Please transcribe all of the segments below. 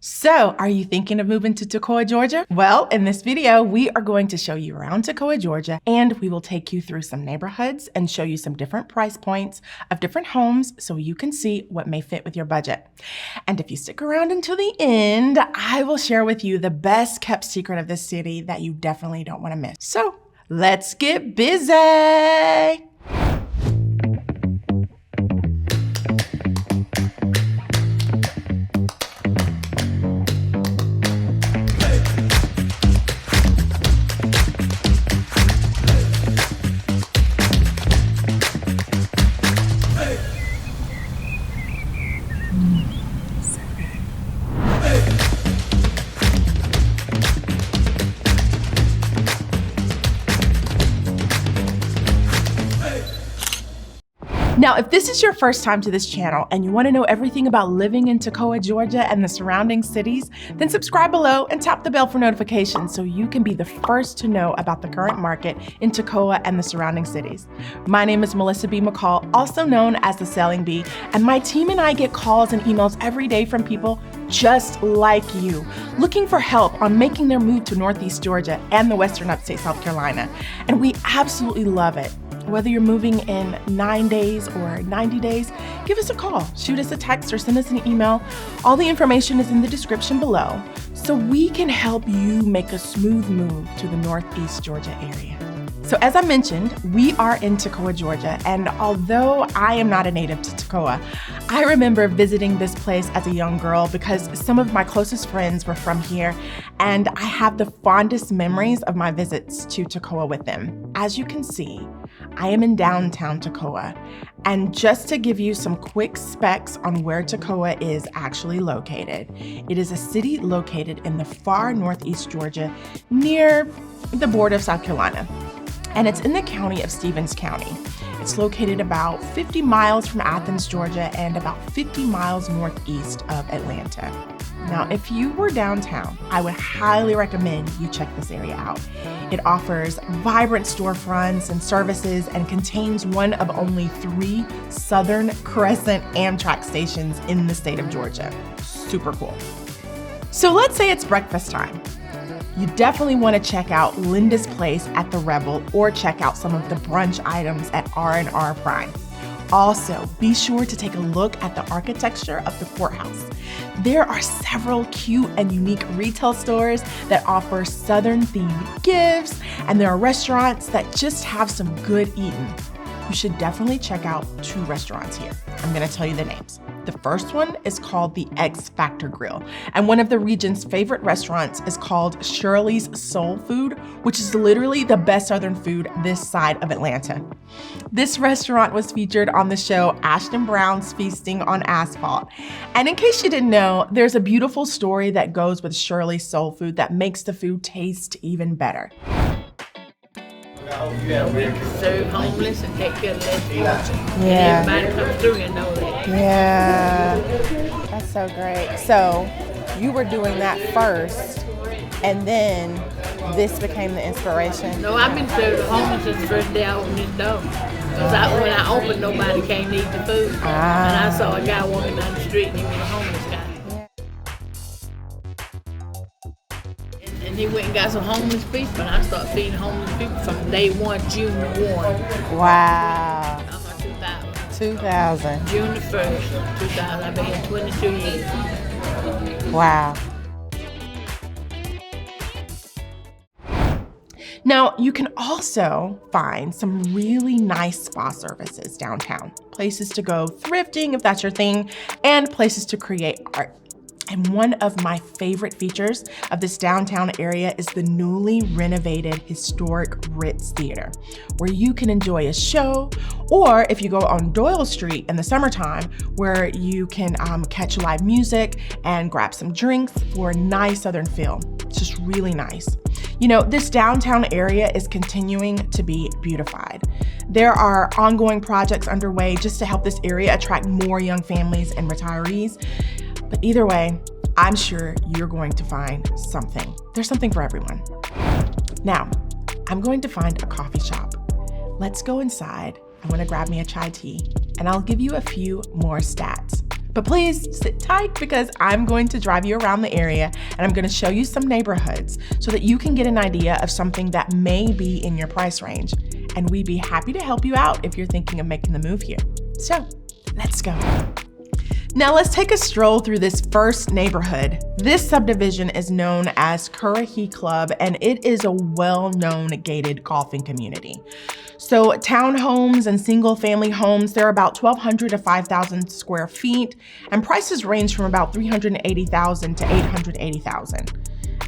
So, are you thinking of moving to Toccoa, Georgia? Well, in this video, we are going to show you around Toccoa, Georgia, and we will take you through some neighborhoods and show you some different price points of different homes so you can see what may fit with your budget. And if you stick around until the end, I will share with you the best kept secret of this city that you definitely don't want to miss. So, let's get busy! Now, if this is your first time to this channel and you want to know everything about living in Toccoa, Georgia and the surrounding cities, then subscribe below and tap the bell for notifications so you can be the first to know about the current market in Toccoa and the surrounding cities. My name is Melissa B. McCall, also known as the Selling Bee, and my team and I get calls and emails every day from people just like you, looking for help on making their move to Northeast Georgia and the Western Upstate South Carolina. And we absolutely love it. Whether you're moving in 9 days or 90 days, give us a call, shoot us a text, or send us an email. All the information is in the description below, so we can help you make a smooth move to the Northeast Georgia area. So as I mentioned, we are in Toccoa, Georgia, and although I am not a native to Toccoa, I remember visiting this place as a young girl because some of my closest friends were from here, and I have the fondest memories of my visits to Toccoa with them. As you can see, I am in downtown Toccoa, and just to give you some quick specs on where Toccoa is actually located, it is a city located in the far northeast Georgia near the border of South Carolina. And it's in the county of Stevens County. It's located about 50 miles from Athens, Georgia, and about 50 miles northeast of Atlanta. Now, if you were downtown, I would highly recommend you check this area out. It offers vibrant storefronts and services and contains one of only 3 Southern Crescent Amtrak stations in the state of Georgia. Super cool. So let's say it's breakfast time. You definitely want to check out Linda's Place at the Rebel or check out some of the brunch items at R&R Prime. Also, be sure to take a look at the architecture of the courthouse. There are several cute and unique retail stores that offer Southern-themed gifts, and there are restaurants that just have some good eating. You should definitely check out 2 restaurants here. I'm going to tell you the names. The first one is called the X Factor Grill, and one of the region's favorite restaurants is called Shirley's Soul Food, which is literally the best Southern food this side of Atlanta. This restaurant was featured on the show Ashton Brown's Feasting on Asphalt. And in case you didn't know, there's a beautiful story that goes with Shirley's Soul Food that makes the food taste even better. Serve homeless and take care of less fortunate. Yeah. And everybody comes through and know that. Yeah, that's so great. So you were doing that first, and then this became the inspiration? No, I've been serving homeless since the first day I opened this door. Because when I opened, nobody came to eat the food. And I saw a guy walking down the street and he was a homeless guy. And he went and got some homeless people, and I started feeding homeless people from day 1, June 1. Wow. 2000. June the 1st, 2000. I've been here 22 years. Wow. Now, you can also find some really nice spa services downtown. Places to go thrifting if that's your thing, and places to create art. And one of my favorite features of this downtown area is the newly renovated historic Ritz Theater, where you can enjoy a show, or if you go on Doyle Street in the summertime, where you can catch live music and grab some drinks for a nice Southern feel. It's just really nice. You know, this downtown area is continuing to be beautified. There are ongoing projects underway just to help this area attract more young families and retirees. But either way, I'm sure you're going to find something. There's something for everyone. Now, I'm going to find a coffee shop. Let's go inside. I'm gonna grab me a chai tea, and I'll give you a few more stats. But please sit tight because I'm going to drive you around the area and I'm going to show you some neighborhoods so that you can get an idea of something that may be in your price range. And we'd be happy to help you out if you're thinking of making the move here. So let's go. Now let's take a stroll through this first neighborhood. This subdivision is known as Currahee Club, and it is a well-known gated golfing community. So townhomes and single family homes, they're about 1,200 to 5,000 square feet, and prices range from about 380,000 to 880,000.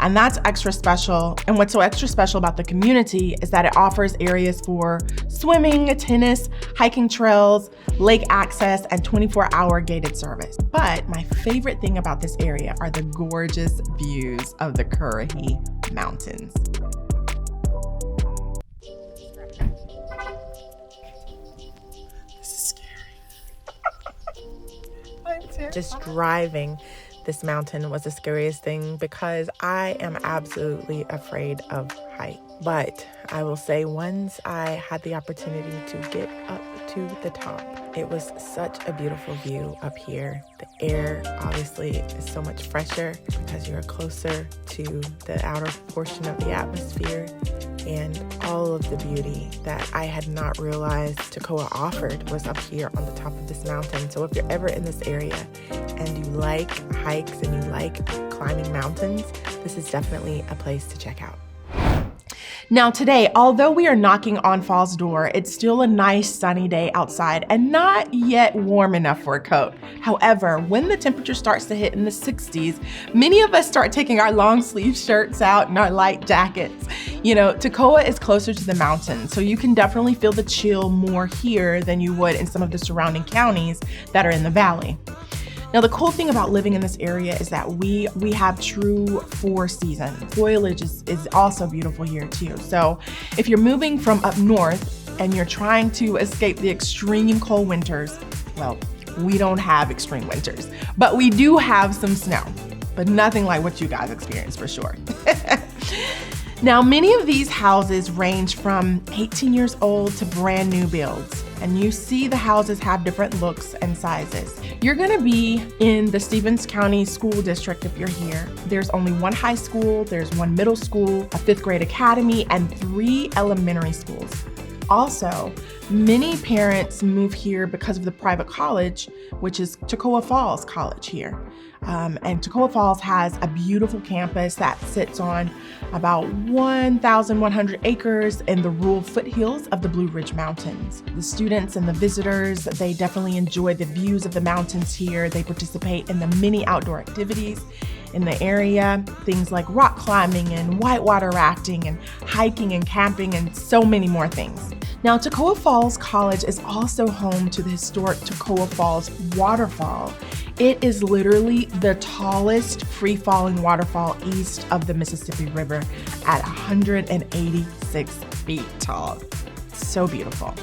And that's extra special. And what's so extra special about the community is that it offers areas for swimming, tennis, hiking trails, lake access, and 24-hour gated service. But my favorite thing about this area are the gorgeous views of the Currahee Mountains. This is scary. Just driving this mountain was the scariest thing because I am absolutely afraid of height. But I will say once I had the opportunity to get up to the top, it was such a beautiful view up here. The air obviously is so much fresher because you're closer to the outer portion of the atmosphere, and all of the beauty that I had not realized Toccoa offered was up here on the top of this mountain. So if you're ever in this area and you like hikes and you like climbing mountains, this is definitely a place to check out. Now today, although we are knocking on fall's door, it's still a nice sunny day outside and not yet warm enough for a coat. However, when the temperature starts to hit in the 60s, many of us start taking our long sleeve shirts out and our light jackets. You know, Toccoa is closer to the mountains, so you can definitely feel the chill more here than you would in some of the surrounding counties that are in the valley. Now, the cool thing about living in this area is that we have true 4 seasons. Foliage is also beautiful here too. So if you're moving from up north and you're trying to escape the extreme cold winters, well, we don't have extreme winters, but we do have some snow, but nothing like what you guys experience for sure. Now, many of these houses range from 18 years old to brand new builds, and you see the houses have different looks and sizes. You're gonna be in the Stevens County School District if you're here. There's only 1 high school, there's 1 middle school, a 5th grade academy, and 3 elementary schools. Also, many parents move here because of the private college, which is Toccoa Falls College here. And Toccoa Falls has a beautiful campus that sits on about 1,100 acres in the rural foothills of the Blue Ridge Mountains. The students and the visitors, they definitely enjoy the views of the mountains here. They participate in the many outdoor activities in the area, things like rock climbing and whitewater rafting and hiking and camping and so many more things. Now, Toccoa Falls College is also home to the historic Toccoa Falls waterfall. It is literally the tallest free-falling waterfall east of the Mississippi River at 186 feet tall. So beautiful.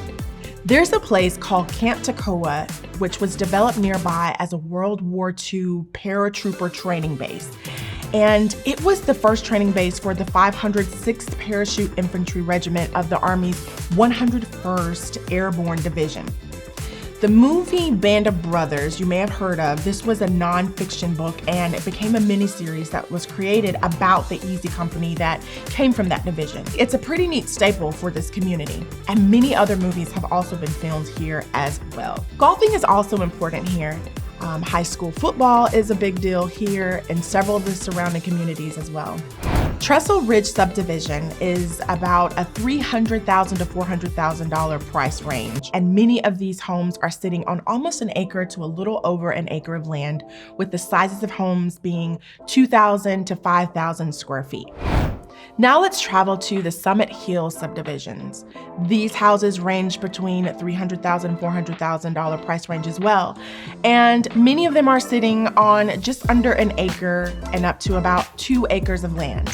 There's a place called Camp Toccoa, which was developed nearby as a World War II paratrooper training base. And it was the first training base for the 506th Parachute Infantry Regiment of the Army's 101st Airborne Division. The movie Band of Brothers, you may have heard of, this was a nonfiction book and it became a miniseries that was created about the Easy Company that came from that division. It's a pretty neat staple for this community, and many other movies have also been filmed here as well. Golfing is also important here. High school football is a big deal here in several of the surrounding communities as well. Trestle Ridge subdivision is about a $300,000 to $400,000 price range, and many of these homes are sitting on almost an acre to a little over an acre of land, with the sizes of homes being 2,000 to 5,000 square feet. Now let's travel to the Summit Hill subdivisions. These houses range between $300,000 and $400,000 price range as well. And many of them are sitting on just under an acre and up to about 2 acres of land.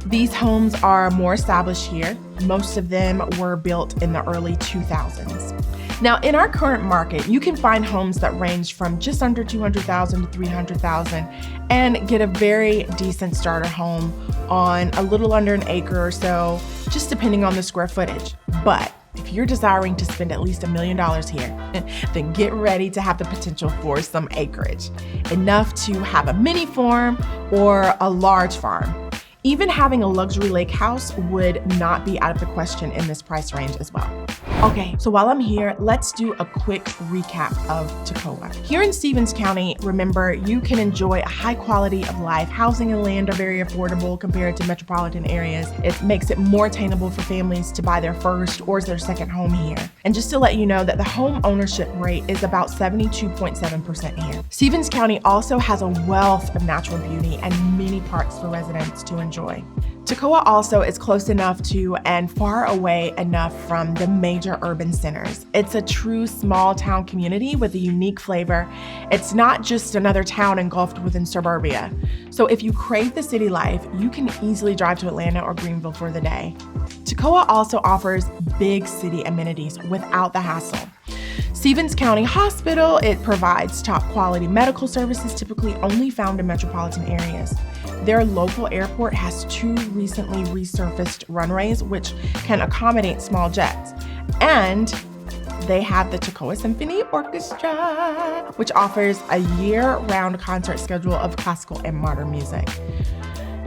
These homes are more established here. Most of them were built in the early 2000s. Now, in our current market, you can find homes that range from just under $200,000 to $300,000 and get a very decent starter home on a little under an acre or so, just depending on the square footage. But if if you're desiring to spend at least $1 million here, then get ready to have the potential for some acreage, enough to have a mini farm or a large farm. Even having a luxury lake house would not be out of the question in this price range as well. Okay, so while I'm here, let's do a quick recap of Toccoa. Here in Stevens County, remember, you can enjoy a high quality of life. Housing and land are very affordable compared to metropolitan areas. It makes it more attainable for families to buy their first or their second home here. And just to let you know that the home ownership rate is about 72.7% here. Stevens County also has a wealth of natural beauty and many parks for residents to enjoy. Toccoa also is close enough to and far away enough from the major urban centers. It's a true small town community with a unique flavor. It's not just another town engulfed within suburbia. So if you crave the city life, you can easily drive to Atlanta or Greenville for the day. Toccoa also offers big city amenities without the hassle. Stevens County Hospital, it provides top quality medical services typically only found in metropolitan areas. Their local airport has 2 recently resurfaced runways, which can accommodate small jets. And they have the Toccoa Symphony Orchestra, which offers a year-round concert schedule of classical and modern music.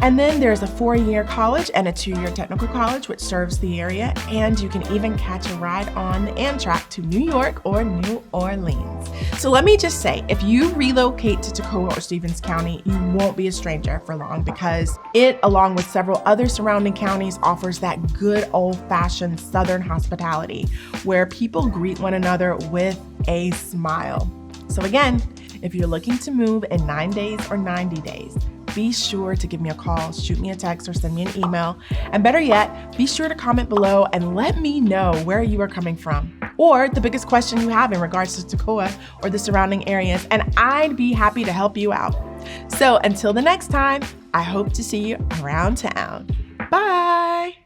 And then there's a 4-year college and a 2-year technical college, which serves the area. And you can even catch a ride on the Amtrak to New York or New Orleans. So let me just say, if you relocate to Toccoa or Stevens County, you won't be a stranger for long, because it, along with several other surrounding counties, offers that good old-fashioned Southern hospitality where people greet one another with a smile. So again, if you're looking to move in 9 days or 90 days, be sure to give me a call, shoot me a text, or send me an email. And better yet, be sure to comment below and let me know where you are coming from, or the biggest question you have in regards to Toccoa or the surrounding areas, and I'd be happy to help you out. So until the next time, I hope to see you around town. Bye.